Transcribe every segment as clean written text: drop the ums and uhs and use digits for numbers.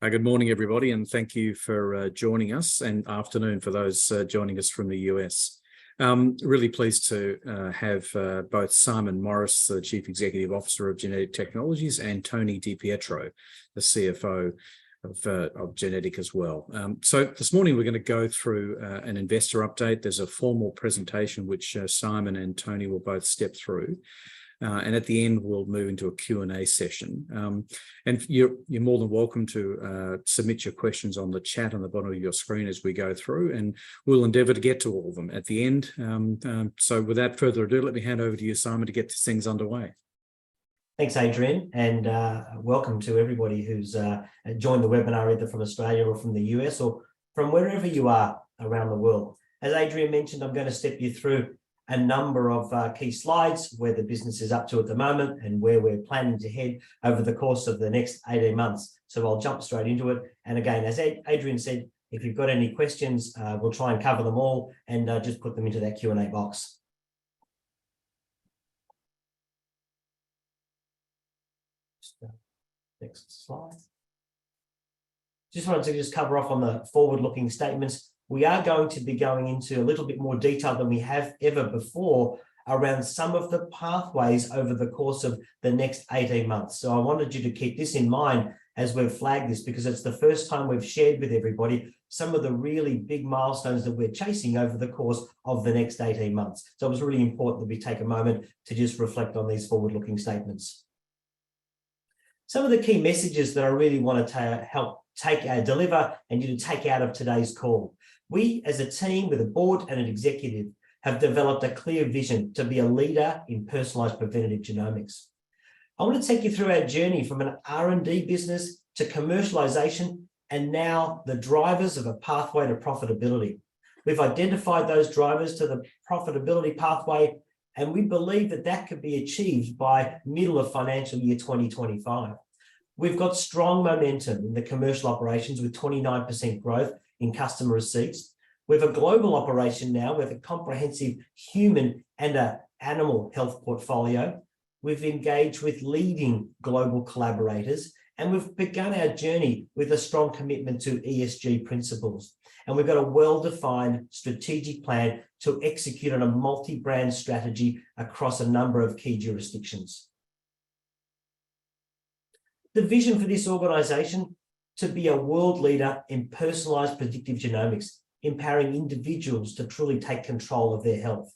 Good morning, everybody, and thank you for joining us, and afternoon for those joining us from the US. Really pleased to have both Simon Morris, the Chief Executive Officer of Genetic Technologies, and Tony Pietro, the CFO of Genetic as well. So this morning we're going to go through an investor update. There's a formal presentation which Simon and Tony will both step through. And at the end, we'll move into a Q&A session. And you're more than welcome to submit your questions on the chat on the bottom of your screen as we go through, and we'll endeavour to get to all of them at the end. So without further ado, let me hand over to you, Simon, to get things underway. Thanks, Adrian, and welcome to everybody who's joined the webinar either from Australia or from the US or from wherever you are around the world. As Adrian mentioned, I'm going to step you through a number of key slides where the business is up to at the moment and where we're planning to head over the course of the next 18 months. So I'll jump straight into it. And again, as Adrian said, if you've got any questions, we'll try and cover them all and just put them into that Q&A box. Next slide. Just wanted to cover off on the forward-looking statements. We are going to be going into a little bit more detail than we have ever before around some of the pathways over the course of the next 18 months. So I wanted you to keep this in mind as we've flagged this, because it's the first time we've shared with everybody some of the really big milestones that we're chasing over the course of the next 18 months. So it was really important that we take a moment to just reflect on these forward-looking statements. Some of the key messages that I really want to help deliver and you to take out of today's call. We, as a team with a board and an executive, have developed a clear vision to be a leader in personalised preventative genomics. I want to take you through our journey from an R&D business to commercialisation and now the drivers of a pathway to profitability. We've identified those drivers to the profitability pathway, and we believe that that could be achieved by middle of financial year 2025. We've got strong momentum in the commercial operations with 29% growth in customer receipts. We have a global operation now with a comprehensive human and an animal health portfolio. We've engaged with leading global collaborators, and we've begun our journey with a strong commitment to ESG principles. And we've got a well-defined strategic plan to execute on a multi-brand strategy across a number of key jurisdictions. The vision for this organisation: to be a world leader in personalised predictive genomics, empowering individuals to truly take control of their health.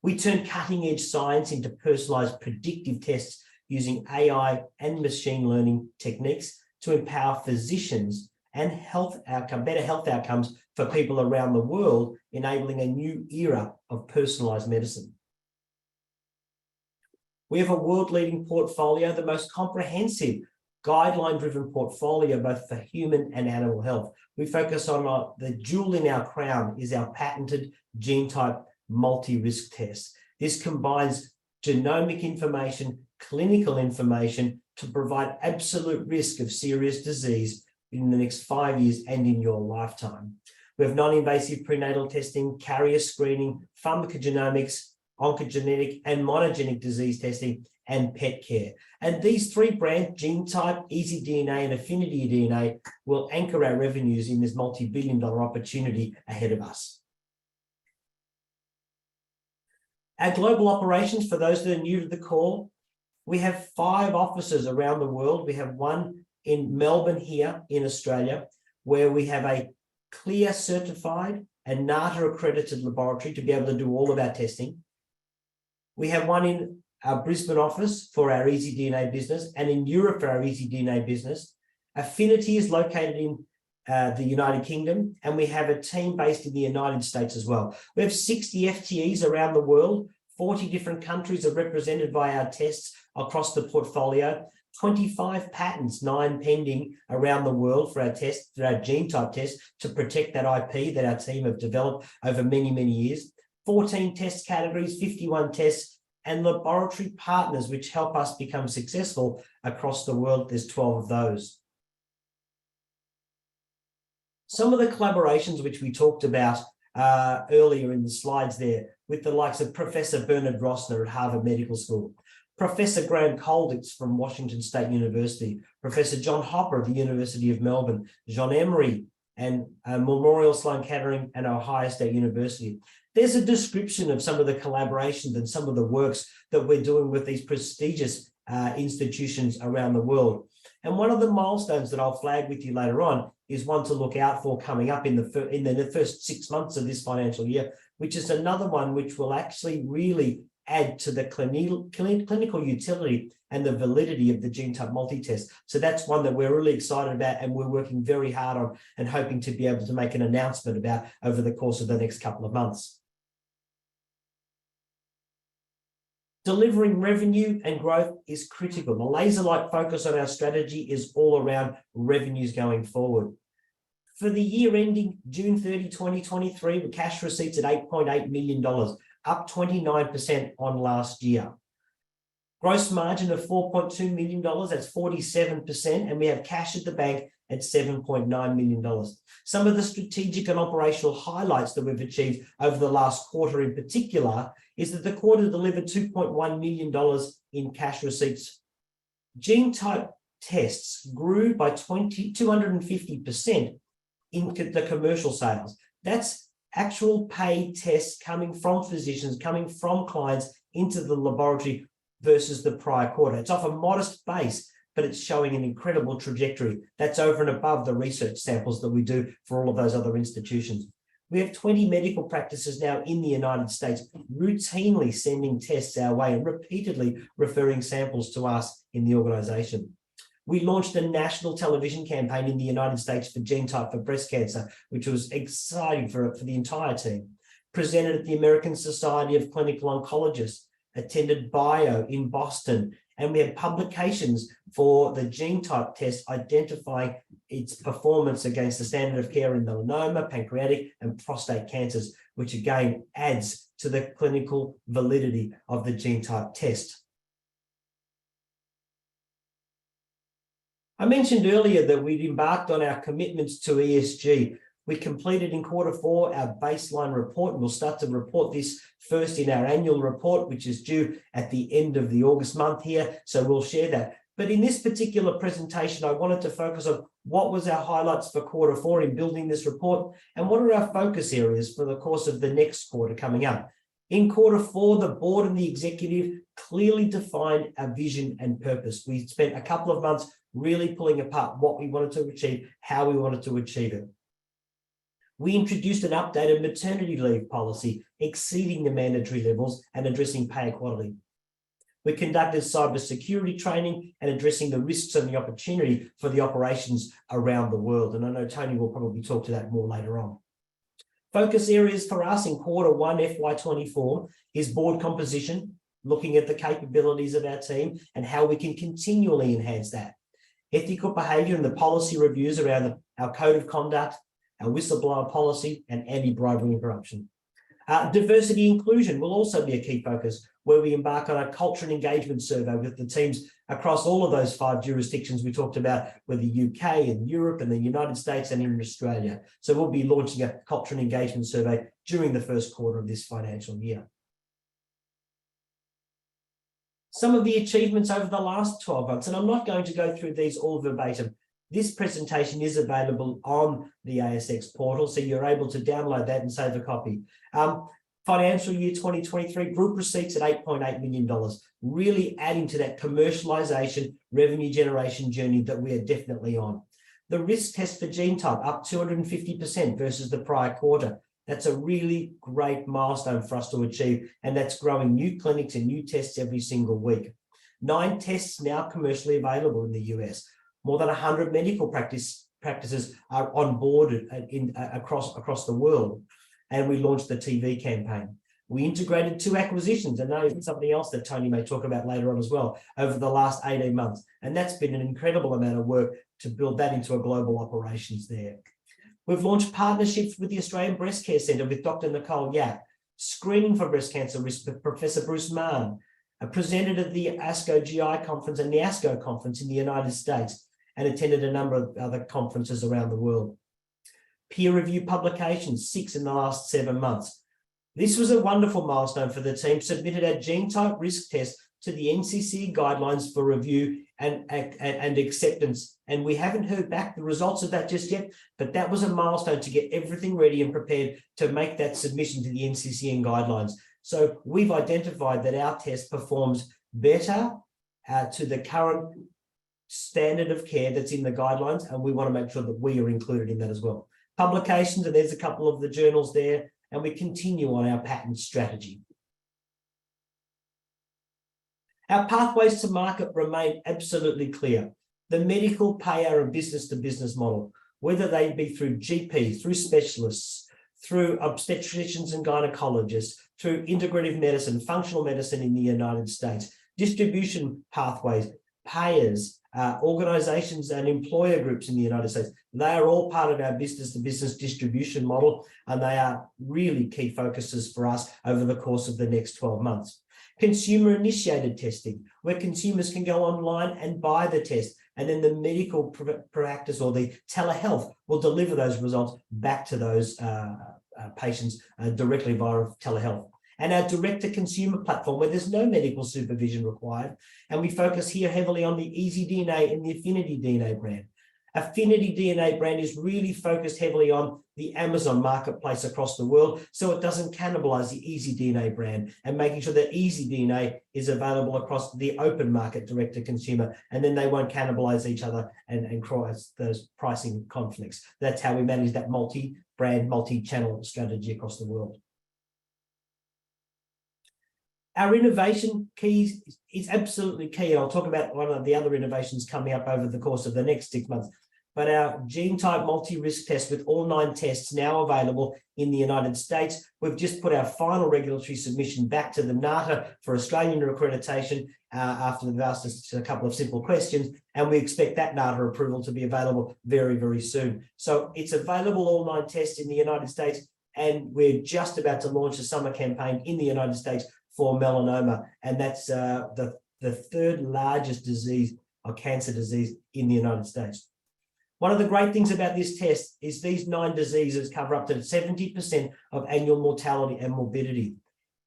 We turn cutting-edge science into personalised predictive tests using AI and machine learning techniques to empower physicians and better health outcomes for people around the world, enabling a new era of personalised medicine. We have a world-leading portfolio, the most comprehensive guideline-driven portfolio, both for human and animal health. We focus on the jewel in our crown is our patented gene-type multi-risk test. This combines genomic information, clinical information to provide absolute risk of serious disease in the next 5 years and in your lifetime. We have non-invasive prenatal testing, carrier screening, pharmacogenomics, oncogenetic and monogenic disease testing, and pet care. And these three brands, GeneType, EasyDNA, and Affinity DNA, will anchor our revenues in this multi-billion-dollar opportunity ahead of us. Our global operations, for those that are new to the call, we have 5 offices around the world. We have one in Melbourne here in Australia, where we have a CLIA certified and NATA accredited laboratory to be able to do all of our testing. We have one in our Brisbane office for our EasyDNA business, and in Europe for our EasyDNA business. Affinity is located in the United Kingdom, and we have a team based in the United States as well. We have 60 FTEs around the world, 40 different countries are represented by our tests across the portfolio, 25 patents, 9 pending around the world for our test, for our GeneType test, to protect that IP that our team have developed over many, many years, 14 test categories, 51 tests, and laboratory partners which help us become successful across the world. There's 12 of those. Some of the collaborations which we talked about earlier in the slides there with the likes of Professor Bernard Rossner at Harvard Medical School. Professor Graham Colditz from Washington State University, Professor John Hopper of the University of Melbourne, John Emery and Memorial Sloan Kettering and Ohio State University. There's a description of some of the collaborations and some of the works that we're doing with these prestigious institutions around the world. And one of the milestones that I'll flag with you later on is one to look out for coming up in the first 6 months of this financial year, which is another one which will actually really add to the clinical utility and the validity of the genotype multi-test. So that's one that we're really excited about and we're working very hard on and hoping to be able to make an announcement about over the course of the next couple of months. Delivering revenue and growth is critical. The laser-like focus on our strategy is all around revenues going forward. For the year ending June 30, 2023, with cash receipts at $8.8 million, up 29% on last year. Gross margin of $4.2 million, that's 47%, and we have cash at the bank at $7.9 million. Some of the strategic and operational highlights that we've achieved over the last quarter in particular is that the quarter delivered $2.1 million in cash receipts. Genotype tests grew by 250% in the commercial sales. That's actual paid tests coming from physicians, coming from clients into the laboratory versus the prior quarter. It's off a modest base, but it's showing an incredible trajectory. That's over and above the research samples that we do for all of those other institutions. We have 20 medical practices now in the United States routinely sending tests our way and repeatedly referring samples to us in the organization. We launched a national television campaign in the United States for genotype for breast cancer, which was exciting for the entire team. Presented at the American Society of Clinical Oncologists, attended BIO in Boston, and we had publications for the genotype test identifying its performance against the standard of care in melanoma, pancreatic, and prostate cancers, which again adds to the clinical validity of the genotype test. I mentioned earlier that we'd embarked on our commitments to ESG. We completed in Q4 our baseline report, and we'll start to report this first in our annual report, which is due at the end of the August month here, so we'll share that. But in this particular presentation, I wanted to focus on what was our highlights for Q4 in building this report, and what are our focus areas for the course of the next quarter coming up. In Q4, the board and the executive clearly defined our vision and purpose. We spent a couple of months really pulling apart what we wanted to achieve, how we wanted to achieve it. We introduced an updated maternity leave policy, exceeding the mandatory levels and addressing pay equality. We conducted cybersecurity training and addressing the risks and the opportunity for the operations around the world. And I know Tony will probably talk to that more later on. Focus areas for us in Q1 FY24 is board composition, looking at the capabilities of our team and how we can continually enhance that. Ethical behaviour and the policy reviews around our code of conduct, our whistleblower policy, and anti-bribery and corruption. Diversity inclusion will also be a key focus, where we embark on a culture and engagement survey with the teams across all of those 5 jurisdictions we talked about, with the UK and Europe and the United States and in Australia. So we'll be launching a culture and engagement survey during the first quarter of this financial year. Some of the achievements over the last 12 months, and I'm not going to go through these all verbatim. This presentation is available on the ASX portal, so you're able to download that and save a copy. Financial year 2023, group receipts at $8.8 million, really adding to that commercialization, revenue generation journey that we are definitely on. The risk test for genotype up 250% versus the prior quarter. That's a really great milestone for us to achieve, and that's growing new clinics and new tests every single week. 9 tests now commercially available in the US. More than 100 medical practices are on board across the world. And we launched the TV campaign. We integrated 2 acquisitions, and that is something else that Tony may talk about later on as well, over the last 18 months. And that's been an incredible amount of work to build that into a global operations there. We've launched partnerships with the Australian Breast Care Centre with Dr. Nicole Yap, screening for breast cancer risk with Professor Bruce Mann, presented at the ASCO GI conference and the ASCO conference in the United States, and attended a number of other conferences around the world. Peer-reviewed publications, 6 in the last 7 months. This was a wonderful milestone for the team. Submitted our genotype risk test to the NCCN guidelines for review and acceptance. And we haven't heard back the results of that just yet, but that was a milestone to get everything ready and prepared to make that submission to the NCCN guidelines. So we've identified that our test performs better to the current standard of care that's in the guidelines, and we want to make sure that we are included in that as well. Publications, and there's a couple of the journals there, and we continue on our patent strategy. Our pathways to market remain absolutely clear. The medical payer and business-to-business model, whether they be through GPs, through specialists, through obstetricians and gynecologists, through integrative medicine, functional medicine in the United States, distribution pathways, payers, organizations and employer groups in the United States. They are all part of our business-to-business distribution model, and they are really key focuses for us over the course of the next 12 months. Consumer-initiated testing, where consumers can go online and buy the test, and then the medical practice or the telehealth will deliver those results back to those patients directly via telehealth. And our direct-to-consumer platform, where there's no medical supervision required, and we focus here heavily on the EasyDNA and the AffinityDNA brand. AffinityDNA brand is really focused heavily on the Amazon marketplace across the world, so it doesn't cannibalize the EasyDNA brand, and making sure that EasyDNA is available across the open market direct-to-consumer, and then they won't cannibalize each other and cause those pricing conflicts. That's how we manage that multi-brand, multi-channel strategy across the world. Our innovation keys is absolutely key. I'll talk about one of the other innovations coming up over the course of the next 6 months. But our gene type multi-risk test with all 9 tests now available in the United States. We've just put our final regulatory submission back to the NATA for Australian accreditation after they've asked us a couple of simple questions, and we expect that NATA approval to be available very, very soon. So it's available, all 9 tests in the United States, and we're just about to launch a summer campaign in the United States for melanoma, and that's the 3rd largest disease or cancer disease in the United States. One of the great things about this test is these 9 diseases cover up to 70% of annual mortality and morbidity.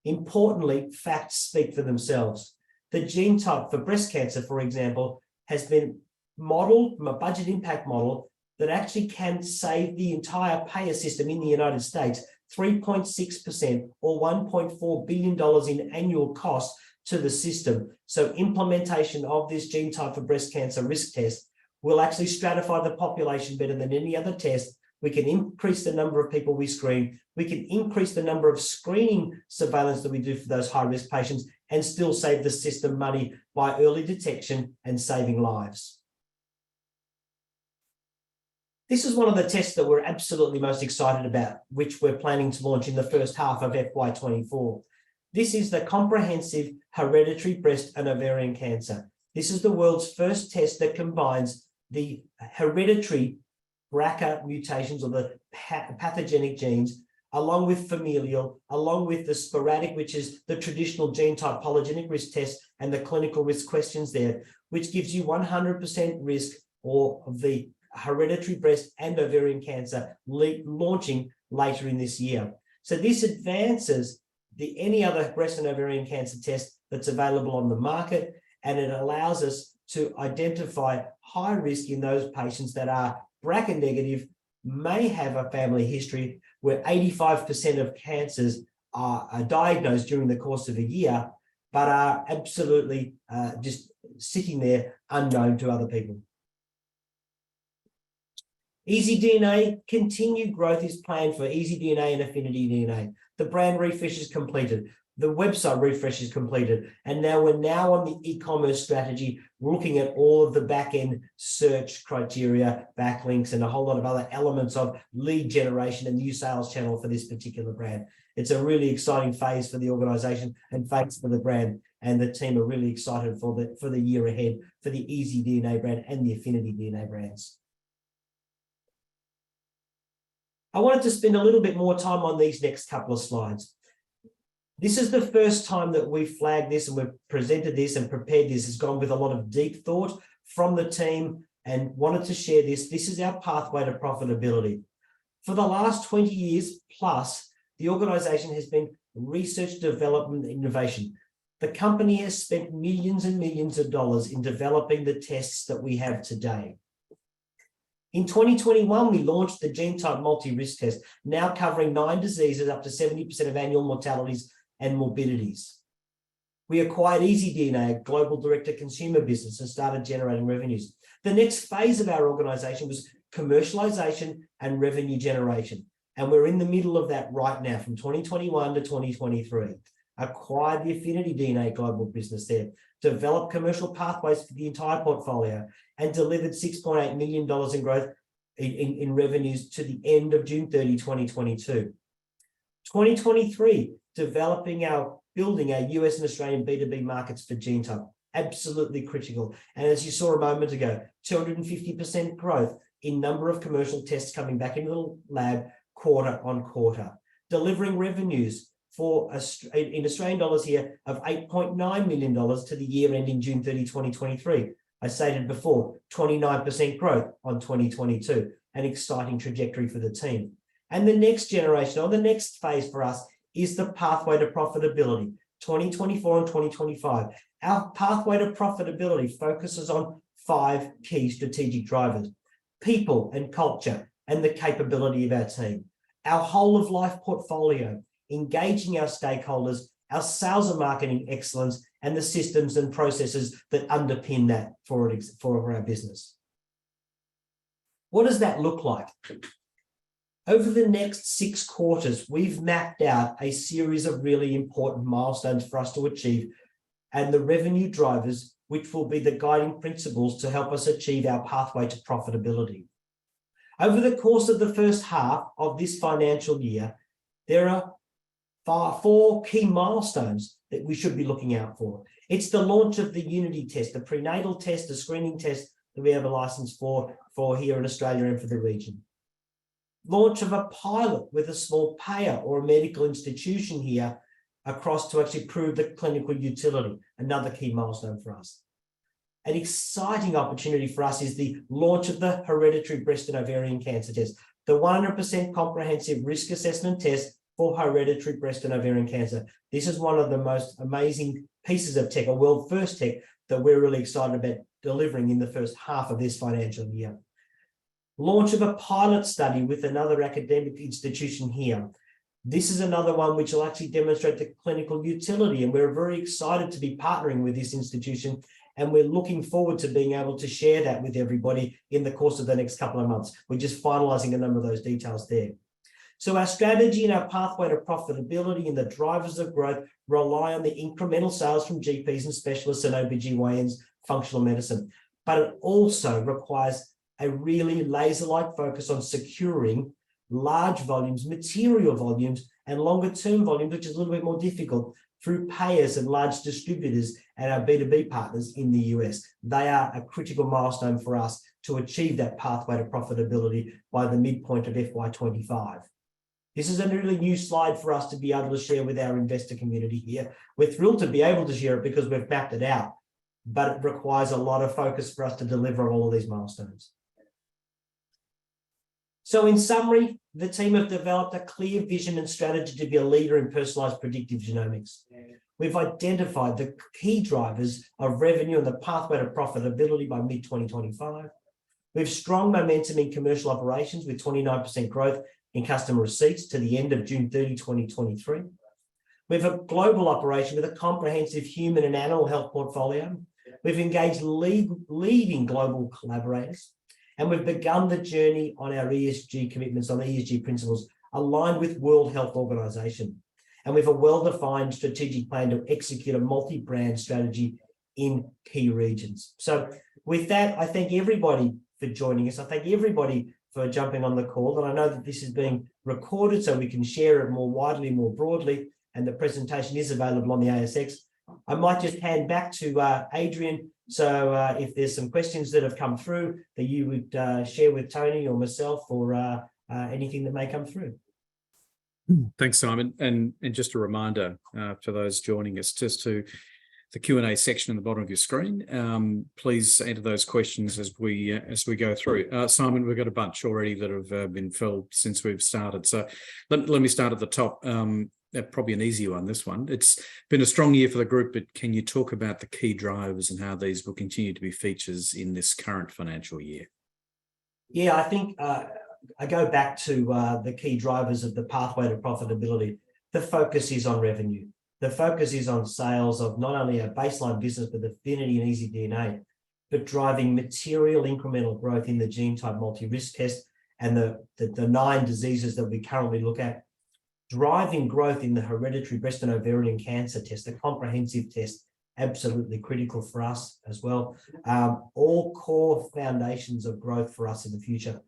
Importantly, facts speak for themselves. The gene type for breast cancer, for example, has been modeled from a budget impact model that actually can save the entire payer system in the United States 3.6% or $1.4 billion in annual costs to the system. So implementation of this gene type for breast cancer risk test will actually stratify the population better than any other test. We can increase the number of people we screen. We can increase the number of screening surveillance that we do for those high-risk patients and still save the system money by early detection and saving lives. This is one of the tests that we're absolutely most excited about, which we're planning to launch in the first half of FY24. This is the comprehensive hereditary breast and ovarian cancer. This is the world's first test that combines the hereditary BRCA mutations or the pathogenic genes, along with familial, along with the sporadic, which is the traditional gene type polygenic risk test and the clinical risk questions there, which gives you 100% risk of the hereditary breast and ovarian cancer launching later in this year. So this advances any other breast and ovarian cancer test that's available on the market, and it allows us to identify high risk in those patients that are BRCA negative, may have a family history where 85% of cancers are diagnosed during the course of a year, but are absolutely just sitting there unknown to other people. EasyDNA, continued growth is planned for EasyDNA and AffinityDNA. The brand refresh is completed. The website refresh is completed. And now we're on the e-commerce strategy. We're looking at all of the back-end search criteria, backlinks, and a whole lot of other elements of lead generation and new sales channel for this particular brand. It's a really exciting phase for the organization and phase for the brand. And the team are really excited for the year ahead for the EasyDNA brand and the AffinityDNA brands. I wanted to spend a little bit more time on these next couple of slides. This is the first time that we flagged this and we've presented this and prepared this. It's gone with a lot of deep thought from the team and wanted to share this. This is our pathway to profitability. For the last 20 years plus, the organization has been research, development, and innovation. The company has spent millions and millions of dollars in developing the tests that we have today. In 2021, we launched the Genotype Multi-Risk Test, now covering 9 diseases, up to 70% of annual mortalities and morbidities. We acquired EasyDNA, a global direct-to-consumer business, and started generating revenues. The next phase of our organization was commercialization and revenue generation. And we're in the middle of that right now, from 2021 to 2023. Acquired the Affinity DNA global business there, developed commercial pathways for the entire portfolio, and delivered $6.8 million in growth in revenues to the end of June 30, 2022. 2023, building our US and Australian B2B markets for Genotype, absolutely critical. And as you saw a moment ago, 250% growth in number of commercial tests coming back into the lab quarter on quarter, delivering revenues in Australian dollars here of $8.9 million to the year ending June 30, 2023. I stated before, 29% growth on 2022, an exciting trajectory for the team. And the next generation, or the next phase for us, is the pathway to profitability, 2024 and 2025. Our pathway to profitability focuses on 5 key strategic drivers: people and culture and the capability of our team, our whole of life portfolio, engaging our stakeholders, our sales and marketing excellence, and the systems and processes that underpin that for our business. What does that look like? Over the next 6 quarters, we've mapped out a series of really important milestones for us to achieve, and the revenue drivers, which will be the guiding principles to help us achieve our pathway to profitability. Over the course of the first half of this financial year, there are 4 key milestones that we should be looking out for. It's the launch of the Unity test, the prenatal test, the screening test that we have a license for here in Australia and for the region. Launch of a pilot with a small payer or a medical institution here across to actually prove the clinical utility, another key milestone for us. An exciting opportunity for us is the launch of the hereditary breast and ovarian cancer test, the 100% comprehensive risk assessment test for hereditary breast and ovarian cancer. This is one of the most amazing pieces of tech, a world first tech, that we're really excited about delivering in the first half of this financial year. Launch of a pilot study with another academic institution here. This is another one which will actually demonstrate the clinical utility, and we're very excited to be partnering with this institution, and we're looking forward to being able to share that with everybody in the course of the next couple of months. We're just finalizing a number of those details there. So our strategy and our pathway to profitability and the drivers of growth rely on the incremental sales from GPs and specialists and OBGYNs, functional medicine, but it also requires a really laser-like focus on securing large volumes, material volumes, and longer-term volumes, which is a little bit more difficult, through payers and large distributors and our B2B partners in the US. They are a critical milestone for us to achieve that pathway to profitability by the midpoint of FY25. This is a really new slide for us to be able to share with our investor community here. We're thrilled to be able to share it because we've mapped it out, but it requires a lot of focus for us to deliver all of these milestones. So in summary, the team have developed a clear vision and strategy to be a leader in personalized predictive genomics. We've identified the key drivers of revenue and the pathway to profitability by mid-2025. We have strong momentum in commercial operations with 29% growth in customer receipts to the end of June 30, 2023. We have a global operation with a comprehensive human and animal health portfolio. We've engaged leading global collaborators, and we've begun the journey on our ESG commitments, on the ESG principles aligned with World Health Organization. And we have a well-defined strategic plan to execute a multi-brand strategy in key regions. So with that, I thank everybody for joining us. I thank everybody for jumping on the call. And I know that this is being recorded so we can share it more widely, more broadly, and the presentation is available on the ASX. I might just hand back to Adrian. So if there's some questions that have come through that you would share with Tony or myself, or anything that may come through. Thanks, Simon. And just a reminder to those joining us, just to the Q&A section in the bottom of your screen. Please enter those questions as we go through. Simon, we've got a bunch already that have been filled since we've started. So let me start at the top. probably an easy one, this one. It's been a strong year for the group, but can you talk about the key drivers and how these will continue to be features in this current financial year? Yeah, I think I go back to the key drivers of the pathway to profitability. The focus is on revenue. The focus is on sales of not only our baseline business, but Affinity and EasyDNA, but driving material incremental growth in the genotype multi-risk test and the 9 diseases that we currently look at, driving growth in the hereditary breast and ovarian cancer test, the comprehensive test, absolutely critical for us as well. All core foundations of growth for us in the future.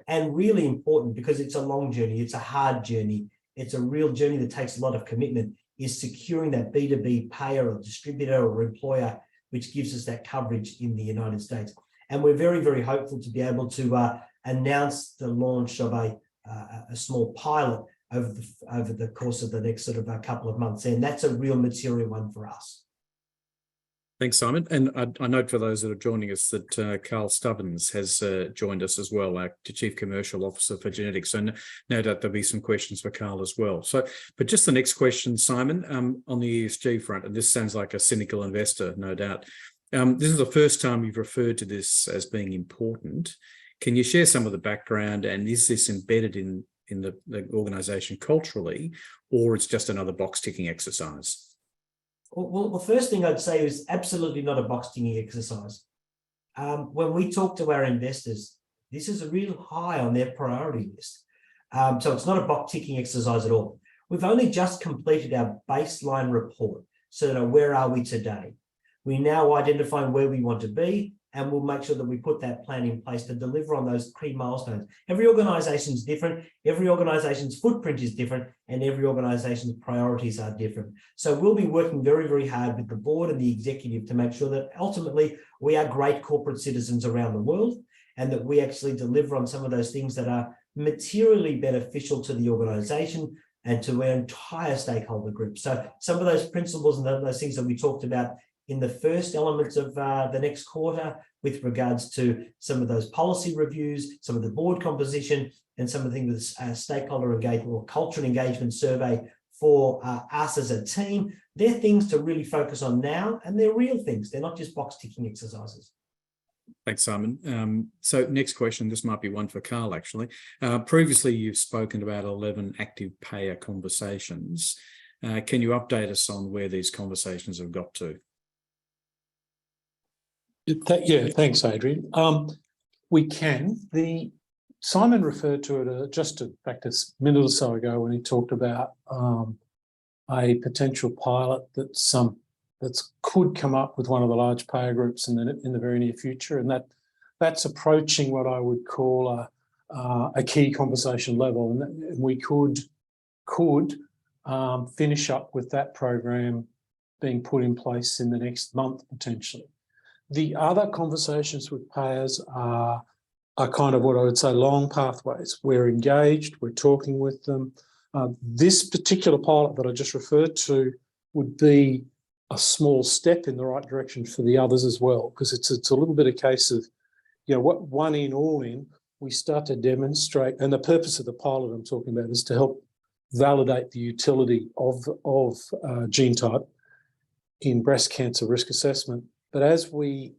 And really important, because it's a long journey, it's a hard journey, it's a real journey that takes a lot of commitment, is securing that B2B payer or distributor or employer, which gives us that coverage in the United States. And we're very, very hopeful to be able to announce the launch of a small pilot over the course of the next sort of a couple of months. And that's a real material one for us. Thanks, Simon. And I note for those that are joining us that Carl Stubbins has joined us as well, our Chief Commercial Officer for Genetics. So no doubt there'll be some questions for Carl as well. So, but just the next question, Simon, on the ESG front, and this sounds like a cynical investor, no doubt. This is the first time you've referred to this as being important. Can you share some of the background, and is this embedded in the organisation culturally, or it's just another box-ticking exercise? Well, the first thing I'd say is absolutely not a box-ticking exercise. When we talk to our investors, this is a real high on their priority list. So it's not a box-ticking exercise at all. We've only just completed our baseline report. So where are we today? We're now identifying where we want to be, and we'll make sure that we put that plan in place to deliver on those key milestones. Every organisation is different, every organisation's footprint is different, and every organisation's priorities are different. So we'll be working very, very hard with the board and the executive to make sure that ultimately we are great corporate citizens around the world, and that we actually deliver on some of those things that are materially beneficial to the organisation and to our entire stakeholder group. So some of those principles and those things that we talked about in the first elements of the next quarter with regards to some of those policy reviews, some of the board composition, and some of the things with stakeholder engagement or culture engagement survey for us as a team. They're things to really focus on now, and they're real things. They're not just box-ticking exercises. Thanks, Simon. So next question, this might be one for Carl, actually. Previously, you've spoken about 11 active payer conversations. Can you update us on where these conversations have got to? Yeah, thanks, Adrian. We can. Simon referred to it just in fact a minute or so ago when he talked about a potential pilot that could come up with one of the large payer groups in the very near future, and that's approaching what I would call a key conversation level, and we could finish up with that program being put in place in the next month potentially. The other conversations with payers are kind of what I would say long pathways. We're engaged, we're talking with them. This particular pilot that I just referred to would be a small step in the right direction for the others as well, because it's a little bit a case of, what one in, all in, we start to demonstrate, and the purpose of the pilot I'm talking about is to help validate the utility of genotype in breast cancer risk assessment. But as we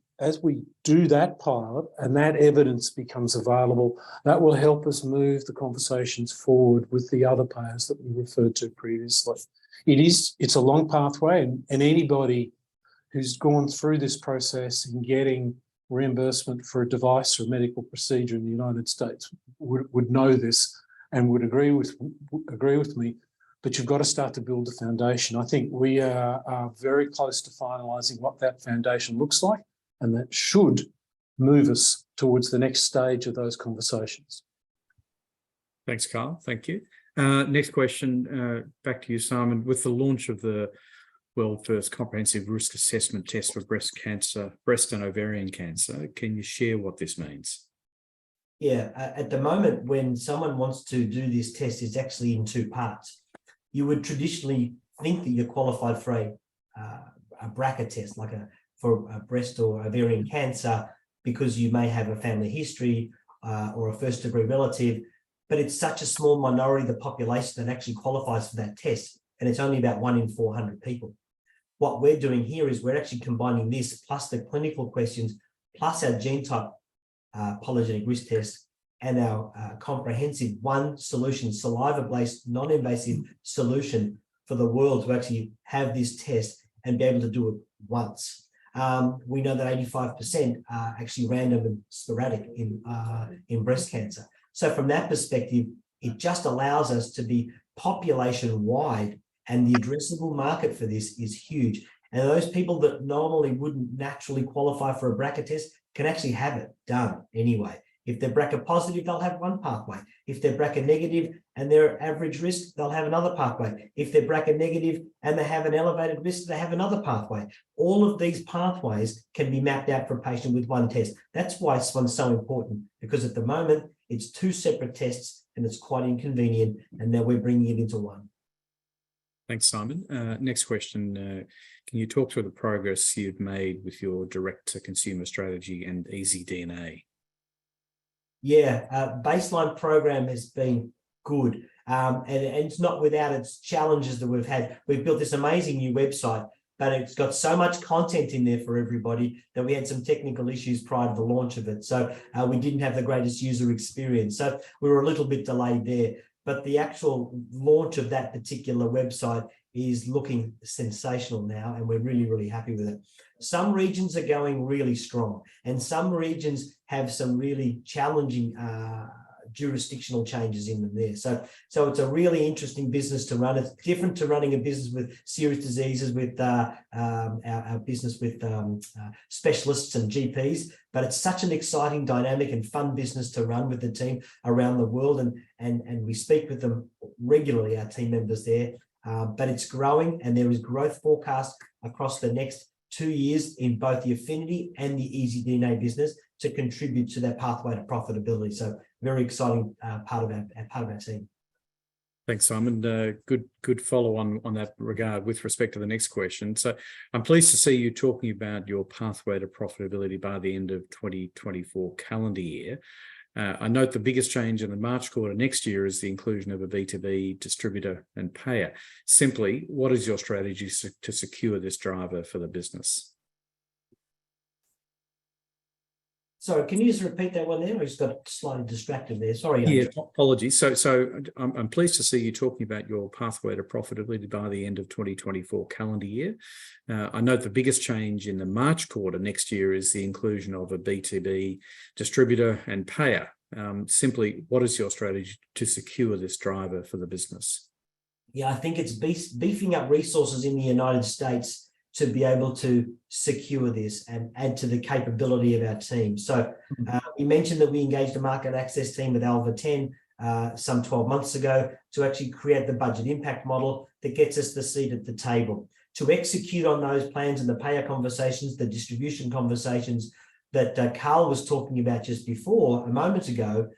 do that pilot and that evidence becomes available, that will help us move the conversations forward with the other payers that we referred to previously. It's a long pathway, and anybody who's gone through this process in getting reimbursement for a device or a medical procedure in the United States would know this and would agree with me. But you've got to start to build the foundation. I think we are very close to finalising what that foundation looks like, and that should move us towards the next stage of those conversations. Thanks, Carl. Thank you. Next question, back to you, Simon. With the launch of the world's first comprehensive risk assessment test for breast cancer, breast and ovarian cancer, can you share what this means? Yeah, at the moment, when someone wants to do this test, it's actually in 2 parts. You would traditionally think that you're qualified for a BRCA test, like for a breast or ovarian cancer, because you may have a family history or a first-degree relative, but it's such a small minority of the population that actually qualifies for that test. and it's only about 1 in 400 people. What we're doing here is we're actually combining this plus the clinical questions, plus our gene type polygenic risk test, and our comprehensive one solution, saliva-based, non-invasive solution for the world to actually have this test and be able to do it once. We know that 85% are actually random and sporadic in breast cancer. So from that perspective, it just allows us to be population-wide, and the addressable market for this is huge. And those people that normally wouldn't naturally qualify for a BRCA test can actually have it done anyway. If they're BRCA positive, they'll have one pathway. If they're BRCA negative and they're average risk, they'll have another pathway. If they're BRCA negative and they have an elevated risk, they have another pathway. All of these pathways can be mapped out for a patient with one test. That's why this one's so important, because at the moment, it's 2 separate tests and it's quite inconvenient, and now we're bringing it into one. Thanks, Simon. Next question. Can you talk through the progress you've made with your direct-to-consumer strategy and EasyDNA? Yeah, baseline program has been good, and it's not without its challenges that we've had. We've built this amazing new website, but it's got so much content in there for everybody that we had some technical issues prior to the launch of it. So we didn't have the greatest user experience. So we were a little bit delayed there. But the actual launch of that particular website is looking sensational now, and we're really, really happy with it. Some regions are going really strong, and some regions have some really challenging jurisdictional changes in them there. So it's a really interesting business to run. It's different to running a business with serious diseases, with our business with specialists and GPs, but it's such an exciting, dynamic and fun business to run with the team around the world. And we speak with them regularly, our team members there, but it's growing, and there is growth forecast across the next 2 years in both the Affinity and the EasyDNA business to contribute to that pathway to profitability. So very exciting part of our team. Thanks, Simon. Good follow on that regard with respect to the next question. So I'm pleased to see you talking about your pathway to profitability by the end of 2024 calendar year. I note the biggest change in the March quarter next year is the inclusion of a B2B distributor and payer. Simply, what is your strategy to secure this driver for the business? Sorry, can you just repeat that one there? I just got slightly distracted there. Sorry. Yeah, apologies. So I'm pleased to see you talking about your pathway to profitability by the end of 2024 calendar year. I note the biggest change in the March quarter next year is the inclusion of a B2B distributor and payer. Simply, what is your strategy to secure this driver for the business? Yeah, I think it's beefing up resources in the United States to be able to secure this and add to the capability of our team. So we mentioned that we engaged a market access team with Alva 10 some 12 months ago to actually create the budget impact model that gets us the seat at the table. To execute on those plans and the payer conversations, the distribution conversations that Carl was talking about just before, a moment ago,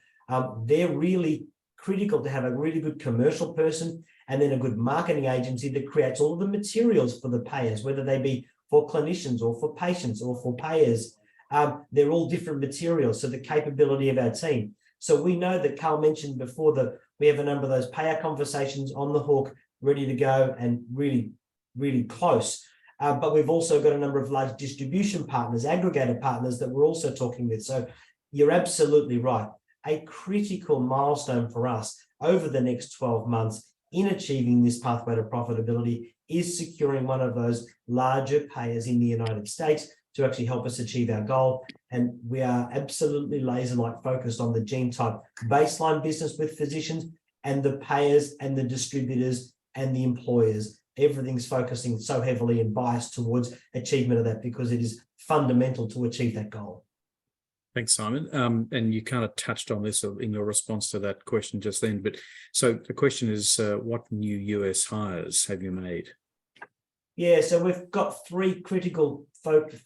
they're really critical to have a really good commercial person and then a good marketing agency that creates all of the materials for the payers, whether they be for clinicians or for patients or for payers. They're all different materials, so the capability of our team. So we know that Carl mentioned before that we have a number of those payer conversations on the hook, ready to go and really, really close. But we've also got a number of large distribution partners, aggregator partners that we're also talking with. So you're absolutely right. A critical milestone for us over the next 12 months in achieving this pathway to profitability is securing one of those larger payers in the United States to actually help us achieve our goal. And we are absolutely laser-like focused on the gene type baseline business with physicians and the payers and the distributors and the employers. Everything's focusing so heavily and biased towards achievement of that because it is fundamental to achieve that goal. Thanks, Simon. And you kind of touched on this in your response to that question just then. But so the question is, what new US hires have you made? Yeah, so we've got 3 critical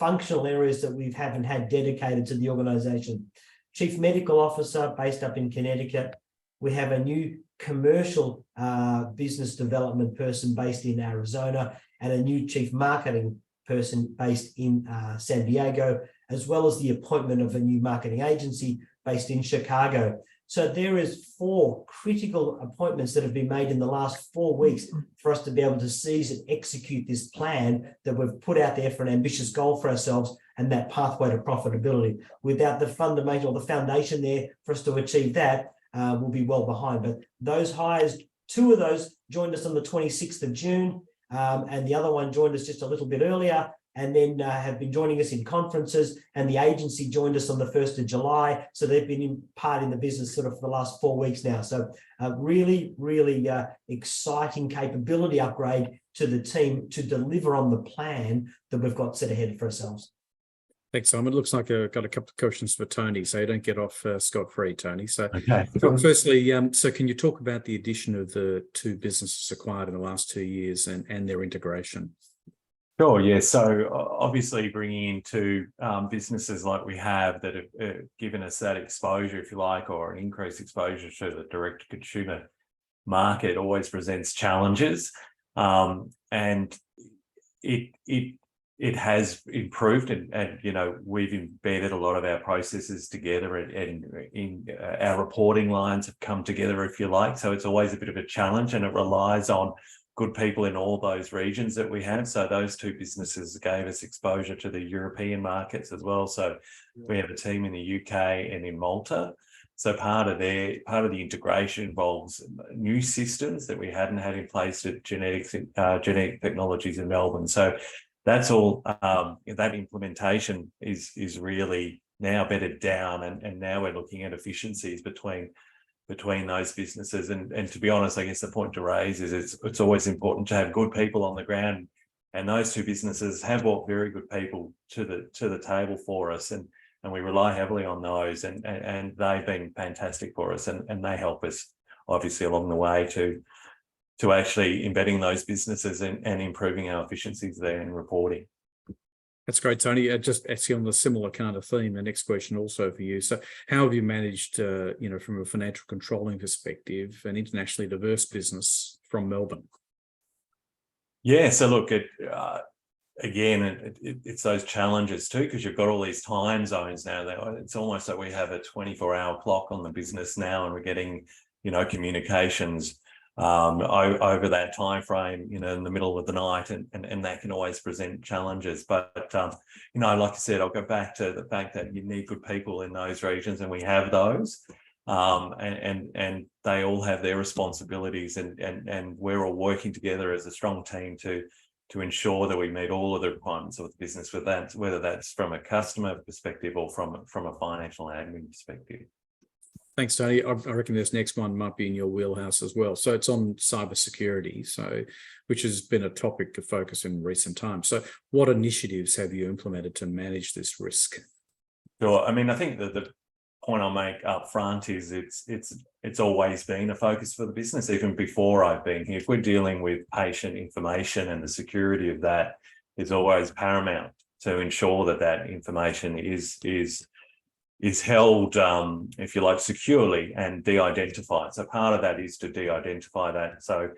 functional areas that we haven't had dedicated to the organization. Chief Medical Officer based up in Connecticut. We have a new commercial business development person based in Arizona and a new chief marketing person based in San Diego, as well as the appointment of a new marketing agency based in Chicago. So there is 4 critical appointments that have been made in the last 4 weeks for us to be able to seize and execute this plan that we've put out there for an ambitious goal for ourselves and that pathway to profitability. Without the fundamental, the foundation there for us to achieve that, we'll be well behind. But those hires, 2 of those joined us on the 26th of June, and the other one joined us just a little bit earlier, and then have been joining us in conferences, and the agency joined us on the 1st of July. So they've been in part in the business sort of for the last 4 weeks now. So really exciting capability upgrade to the team to deliver on the plan that we've got set ahead for ourselves. Thanks, Simon. It looks like I've got a couple of questions for Tony, so you don't get off scot-free, Tony. So okay. Firstly, so can you talk about the addition of the 2 businesses acquired in the last 2 years and their integration? Sure, yeah. So obviously bringing in 2 businesses like we have that have given us that exposure, if you like, or an increased exposure to the direct-to-consumer market always presents challenges. And it has improved, and you know, we've embedded a lot of our processes together, and in our reporting lines have come together, if you like. So it's always a bit of a challenge, and it relies on good people in all those regions that we have. So those 2 businesses gave us exposure to the European markets as well. So we have a team in the UK and in Malta. So part of the integration involves new systems that we hadn't had in place at genetic technologies in Melbourne. So that's all, that implementation is really now bedded down, and now we're looking at efficiencies between those businesses. And to be honest, I guess the point to raise is it's always important to have good people on the ground, and those 2 businesses have brought very good people to the table for us, and we rely heavily on those, and they've been fantastic for us, and they help us obviously along the way to actually embedding those businesses and improving our efficiencies there in reporting. That's great, Tony. Just actually on the similar kind of theme, the next question also for you. So how have you managed, you know, from a financial controlling perspective, an internationally diverse business from Melbourne? Yeah, so look, it's those challenges too, because you've got all these time zones now. It's almost like we have a 24-hour clock on the business now, and we're getting, you know, communications over that time frame, you know, in the middle of the night, and that can always present challenges. But you know, like I said, I'll go back to the fact that you need good people in those regions, and we have those, and they all have their responsibilities, and we're all working together as a strong team to ensure that we meet all of the requirements of the business, whether that's from a customer perspective or from a financial admin perspective. Thanks, Tony. I reckon this next one might be in your wheelhouse as well. So it's on cybersecurity, which has been a topic of focus in recent times. So what initiatives have you implemented to manage this risk? Sure. I mean, I think that the point I'll make up front is it's always been a focus for the business, even before I've been here. If we're dealing with patient information, and the security of that is always paramount to ensure that information is held, if you like, securely and de-identified. So part of that is to de-identify that. So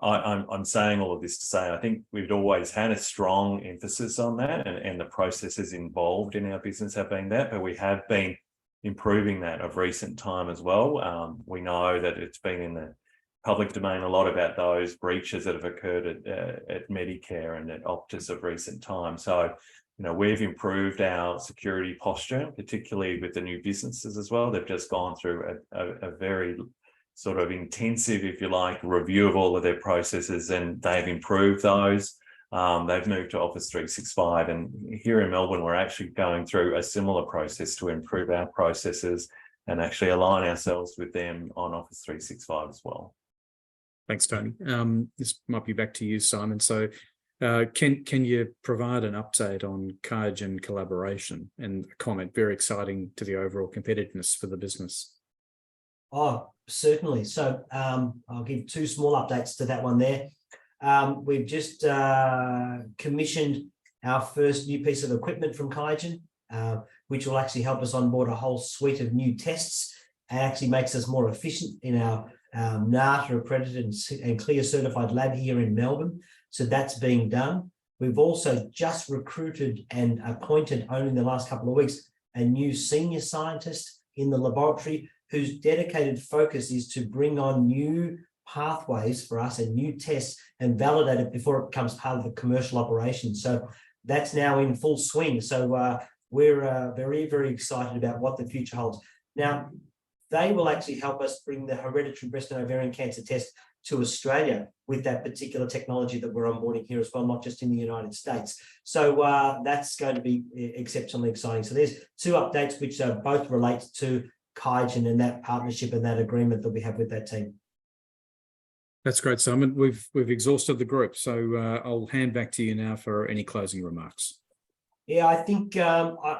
I'm saying all of this to say, I think we've always had a strong emphasis on that, and the processes involved in our business have been that, but we have been improving that of recent time as well. We know that it's been in the public domain a lot about those breaches that have occurred at Medicare and at Optus of recent time. So, you know, we've improved our security posture, particularly with the new businesses as well. They've just gone through a very sort of intensive, if you like, review of all of their processes, and they've improved those. They've moved to Office 365, and here in Melbourne, we're actually going through a similar process to improve our processes and actually align ourselves with them on Office 365 as well. Thanks, Tony. This might be back to you, Simon. So can you provide an update on QIAGEN collaboration and a comment very exciting to the overall competitiveness for the business? Oh, certainly. So I'll give two small updates to that one there. We've just commissioned our first new piece of equipment from QIAGEN, which will actually help us onboard a whole suite of new tests and actually makes us more efficient in our NATA accredited and CLIA certified lab here in Melbourne. So that's being done. We've also just recruited and appointed only in the last couple of weeks a new senior scientist in the laboratory whose dedicated focus is to bring on new pathways for us and new tests and validate it before it becomes part of the commercial operation. So that's now in full swing. So we're very, very excited about what the future holds. Now, they will actually help us bring the hereditary breast and ovarian cancer test to Australia with that particular technology that we're onboarding here as well, not just in the United States. So that's going to be exceptionally exciting. So there's two updates which both relate to QIAGEN and that partnership and that agreement that we have with that team. That's great, Simon. We've exhausted the group, so I'll hand back to you now for any closing remarks. Yeah, I think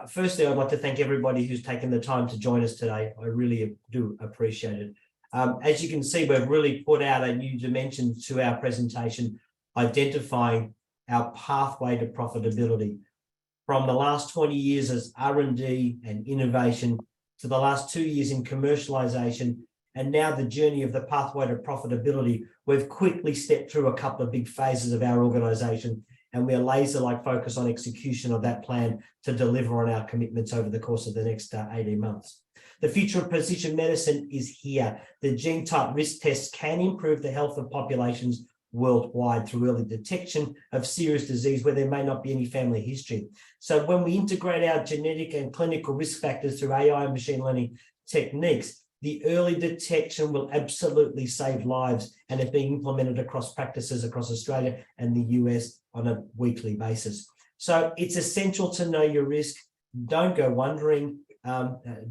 firstly, I'd like to thank everybody who's taken the time to join us today. I really do appreciate it. As you can see, we've really put out a new dimension to our presentation, identifying our pathway to profitability. From the last 20 years as R&D and innovation to the last 2 years in commercialization, and now the journey of the pathway to profitability, we've quickly stepped through a couple of big phases of our organization, and we're laser-like focused on execution of that plan to deliver on our commitments over the course of the next 18 months. The future of precision medicine is here. The gene type risk tests can improve the health of populations worldwide through early detection of serious disease where there may not be any family history. So when we integrate our genetic and clinical risk factors through AI and machine learning techniques, the early detection will absolutely save lives and is being implemented across practices across Australia and the US on a weekly basis. So it's essential to know your risk. Don't go wondering.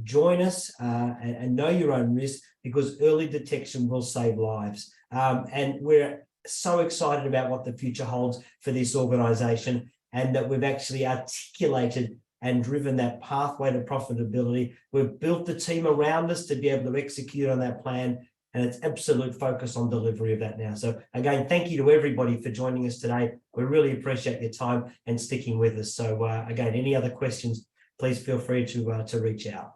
Join us and know your own risk, because early detection will save lives. And we're so excited about what the future holds for this organization, and that we've actually articulated and driven that pathway to profitability. We've built the team around us to be able to execute on that plan, and it's absolute focus on delivery of that now. So again, thank you to everybody for joining us today. We really appreciate your time and sticking with us. So again, any other questions, please feel free to reach out.